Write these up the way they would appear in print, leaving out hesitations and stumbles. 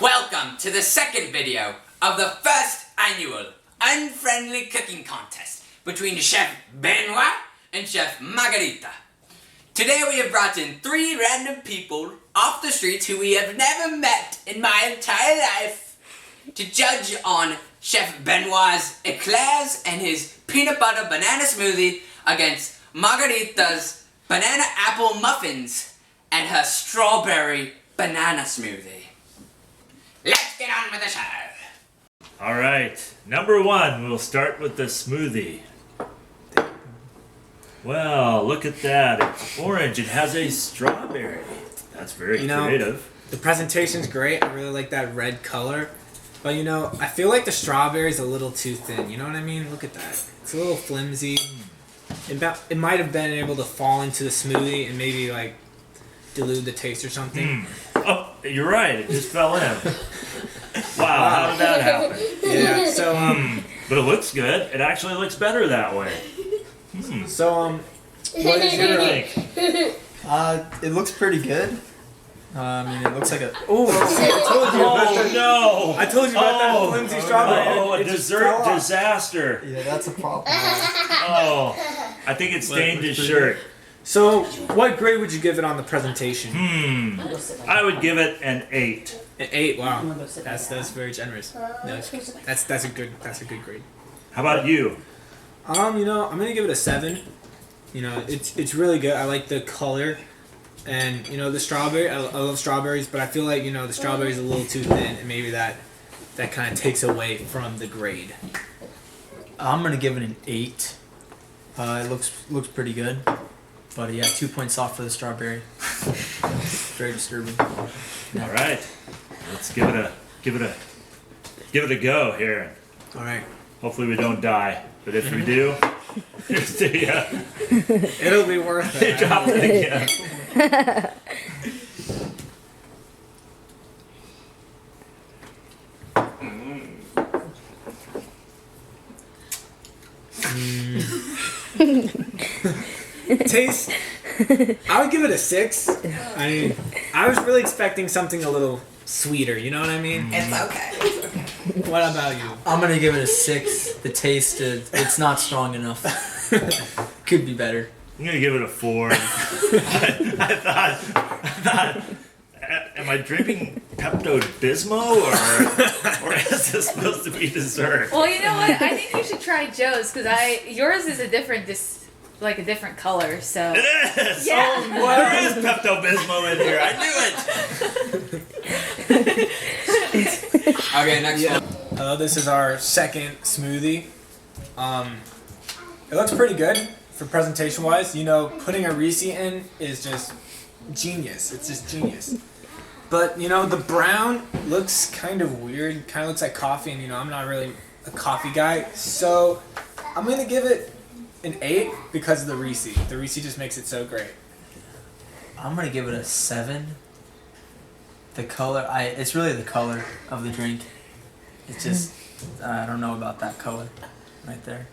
Welcome to the second video of the first annual Unfriendly cooking contest between Chef Benoit and Chef Margarita. Today we have brought in 3 random people off the streets who we have never met in my entire life to judge on Chef Benoit's eclairs and his peanut butter banana smoothie against Margarita's banana apple muffins and her strawberry banana smoothie. Let's get on with the show. All right, number 1, we'll start with the smoothie. Well, look at that. It's orange. It has a strawberry. That's very creative. The presentation's great. I really like that red color. But I feel like the strawberry's a little too thin. You know what I mean? Look at that. It's a little flimsy. It might have been able to fall into the smoothie and maybe like dilute the taste or something. Oh, you're right. It just fell in. Wow, how did that happen? Yeah. So But it looks good. It actually looks better that way. So what is your think? It looks pretty good. I mean, it looks like a. Oh, No! I told you about that flimsy strawberry. Oh, a It just dessert fell off. disaster. Yeah, that's a problem. Oh, I think it stained his shirt. So, what grade would you give it on the presentation? I would give it an 8. An 8. Wow, that's very generous. No, that's a good grade. How about you? I'm gonna give it a 7. It's really good. I like the color, and the strawberry. I love strawberries, but I feel like the strawberry's a little too thin, and maybe that kind of takes away from the grade. I'm gonna give it an 8. It looks pretty good, but yeah, 2 points off for the strawberry. Very disturbing. All right, let's give it a go here. All right. Hopefully we don't die, but if we do, here's the It'll be worth it. drop it again. Taste. I would give it a 6. I mean, I was really expecting something a little sweeter. You know what I mean? It's okay. What about you? I'm gonna give it a 6. The taste, it's not strong enough. Could be better. I'm gonna give it a 4. I thought, am I drinking Pepto-Bismol or is this supposed to be dessert? Well, you know what? I think you should try Joe's because yours is a different color. So It is. Yeah. Oh, there is Pepto-Bismol in here. I knew it. Okay, next one. This is our second smoothie. It looks pretty good for presentation wise. Putting a Reese in is just genius. It's just genius. But the brown looks kind of weird. Kind of looks like coffee, and I'm not really a coffee guy. So I'm gonna give it an 8 because of the Reese. The Reese just makes it so great. I'm gonna give it a 7. The color, it's really the color of the drink. It's just, I don't know about that color right there.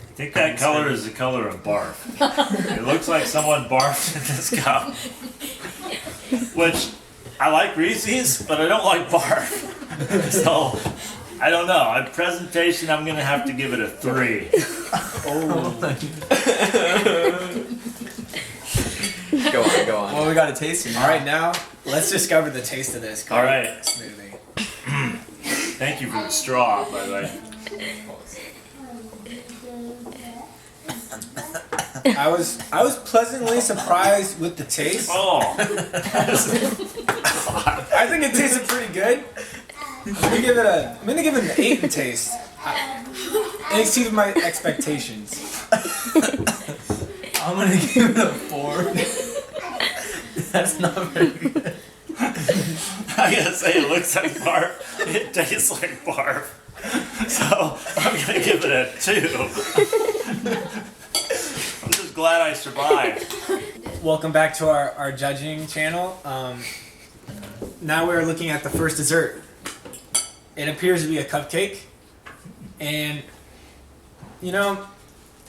I think that color is the color of barf. It looks like someone barfed in this cup. Which, I like Reese's, but I don't like barf. So, I don't know. At presentation, I'm going to have to give it a 3. Go on. Well, we gotta taste it. All right, now let's discover the taste of this great All right. smoothie. Thank you for the straw, by the way. I was pleasantly surprised with the taste. Oh. I think it tasted pretty good. I'm gonna give it an 8 in taste. It exceeded my expectations. I'm gonna give it a 4. That's not very good. I gotta say, it looks like barf. It tastes like barf. So, I'm gonna give it a 2. I'm just glad I survived. Welcome back to our judging channel. Now we're looking at the first dessert. It appears to be a cupcake. And, it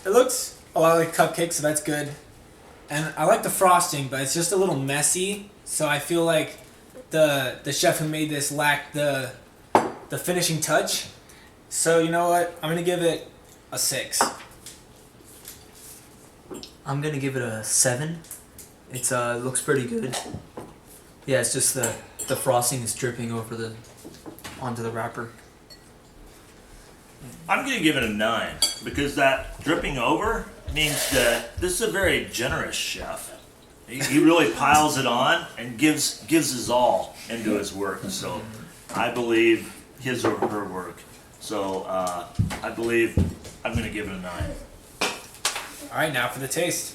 looks a lot like a cupcake, so that's good. And I like the frosting, but it's just a little messy. So I feel like the chef who made this lacked the finishing touch. So you know what? I'm gonna give it a 6. I'm gonna give it a 7. It's looks pretty good. Yeah, it's just the frosting is dripping over onto the wrapper. I'm going to give it a 9 because that dripping over means that this is a very generous chef. He really piles it on and gives his all into his work. So I believe his or her work. So I believe I'm going to give it a 9. All right, now for the taste.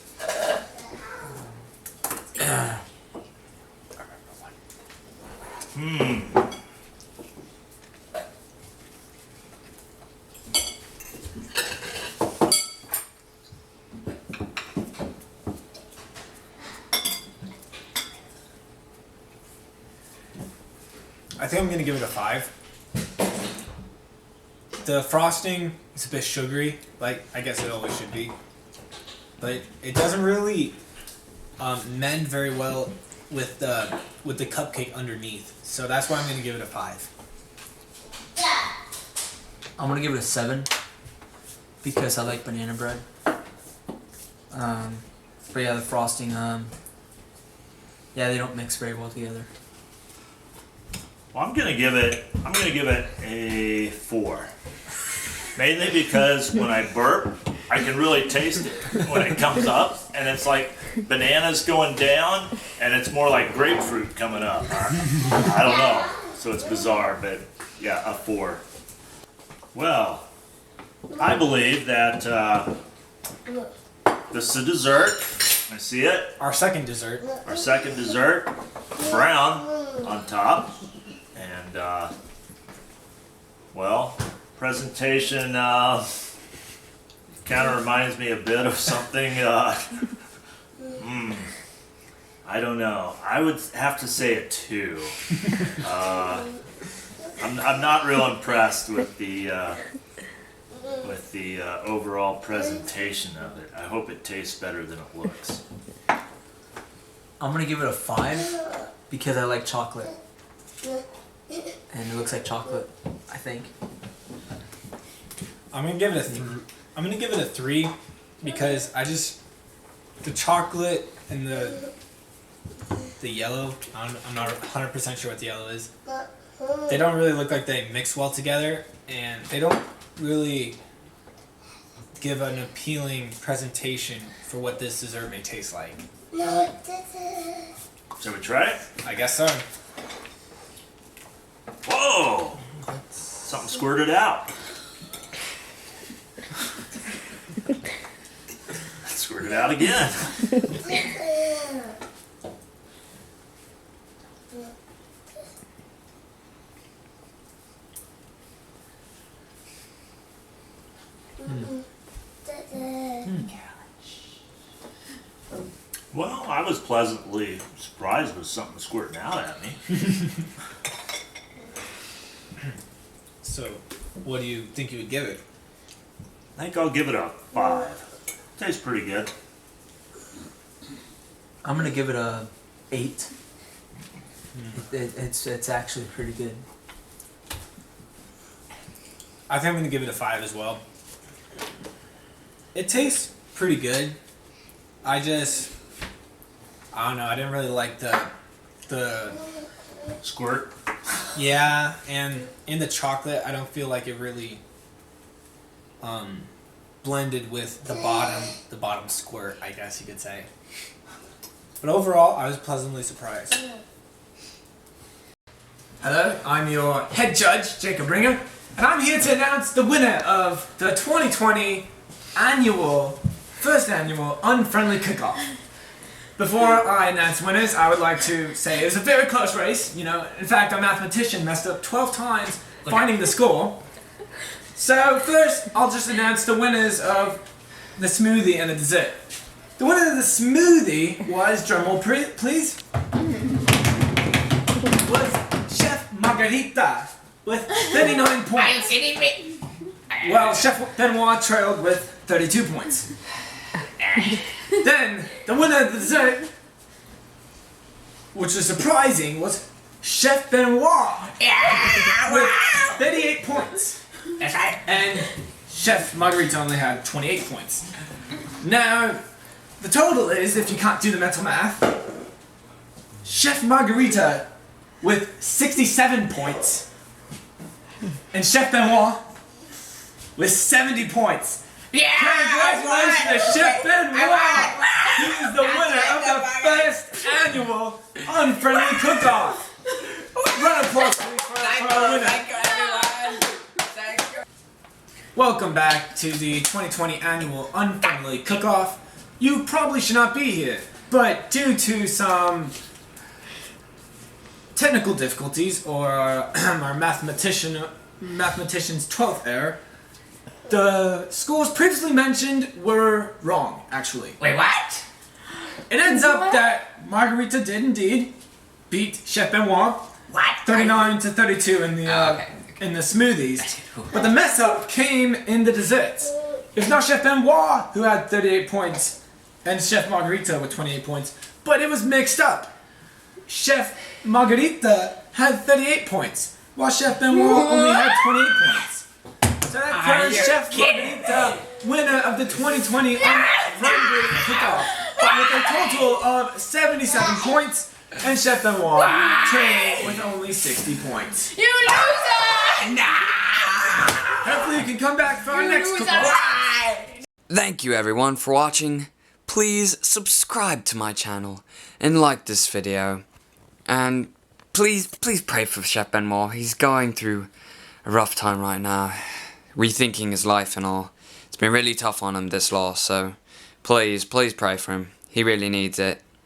I think I'm gonna give it a 5. The frosting is a bit sugary, like I guess it always should be, but it doesn't really mend very well with the cupcake underneath. So that's why I'm gonna give it a 5. I'm gonna give it a 7 because I like banana bread. But yeah, the frosting, yeah, they don't mix very well together. Well, I'm gonna give it a 4. Mainly because when I burp, I can really taste it when it comes up, and it's like bananas going down, and it's more like grapefruit coming up. I don't know, so it's bizarre, but yeah, a 4. Well, I believe that this is a dessert. I see it. Our second dessert. Our second dessert, brown on top. And, well, presentation kind of reminds me a bit of something, I don't know. I would have to say a 2. I'm not real impressed with the overall presentation of it. I hope it tastes better than it looks. I'm gonna give it a 5 because I like chocolate. And it looks like chocolate, I think. I'm gonna give it a 3 because the chocolate and the yellow. I'm not 100% sure what the yellow is. They don't really look like they mix well together, and they don't really give an appealing presentation for what this dessert may taste like. Shall we try it? I guess so. Whoa! Something squirted out. Squirted out again. Well, I was pleasantly surprised with something squirting out at me. So, what do you think you would give it? I think I'll give it a 5. Tastes pretty good. I'm gonna give it a 8. It's actually pretty good. I think I'm gonna give it a 5 as well. It tastes pretty good. I don't know. I didn't really like the Squirt. yeah, and in the chocolate, I don't feel like it really blended with the bottom squirt, I guess you could say. But overall, I was pleasantly surprised. Hello, I'm your head judge, Jacob Ringer, and I'm here to announce the winner of the 2020 first annual Unfriendly Cook-Off. Before I announce winners, I would like to say it was a very close race. You know, in fact, our mathematician messed up 12 times finding the score. So first, I'll just announce the winners of the smoothie and the dessert. The winner of the smoothie was, drumroll please, was Chef Margarita with 39 points. Well, Chef Benoit trailed with 32 points. Then, the winner of the dessert, which was surprising, was Chef Benoit Yeah! with 38 points. That's right. And Chef Margarita only had 28 points. Now, the total is, if you can't do the mental math, Chef Margarita with 67 points, and Chef Benoit with 70 points. Yeah! Congratulations to Chef Benoit! He is the winner of the first annual Unfriendly Cook-Off. Round of applause please for our winner. Thank you, everyone. Thank you. Welcome back to the 2020 annual Unfriendly Cook-Off. You probably should not be here, but due to some technical difficulties or our mathematician's 12th error, the scores previously mentioned were wrong, actually. Wait, what? It ends up that Margarita did indeed beat Chef Benoit What? 39 to 32 in the Okay. in the smoothies. But the mess up came in the desserts. It's not Chef Benoit who had 38 points and Chef Margarita with 28 points, but it was mixed up. Chef Margarita had 38 points, while Chef Benoit only had 28 points. So that Are crowns you Chef kidding Margarita winner of the 2020 Unfriendly Cook-Off with a total of 77 points, and Chef Benoit trained with only 60 points. You loser! Hopefully you can come back for our next cook-off. Thank you everyone for watching. Please subscribe to my channel and like this video. And please pray for Chef Benoit. He's going through a rough time right now, rethinking his life and all. It's been really tough on him, this loss, so please pray for him. He really needs it.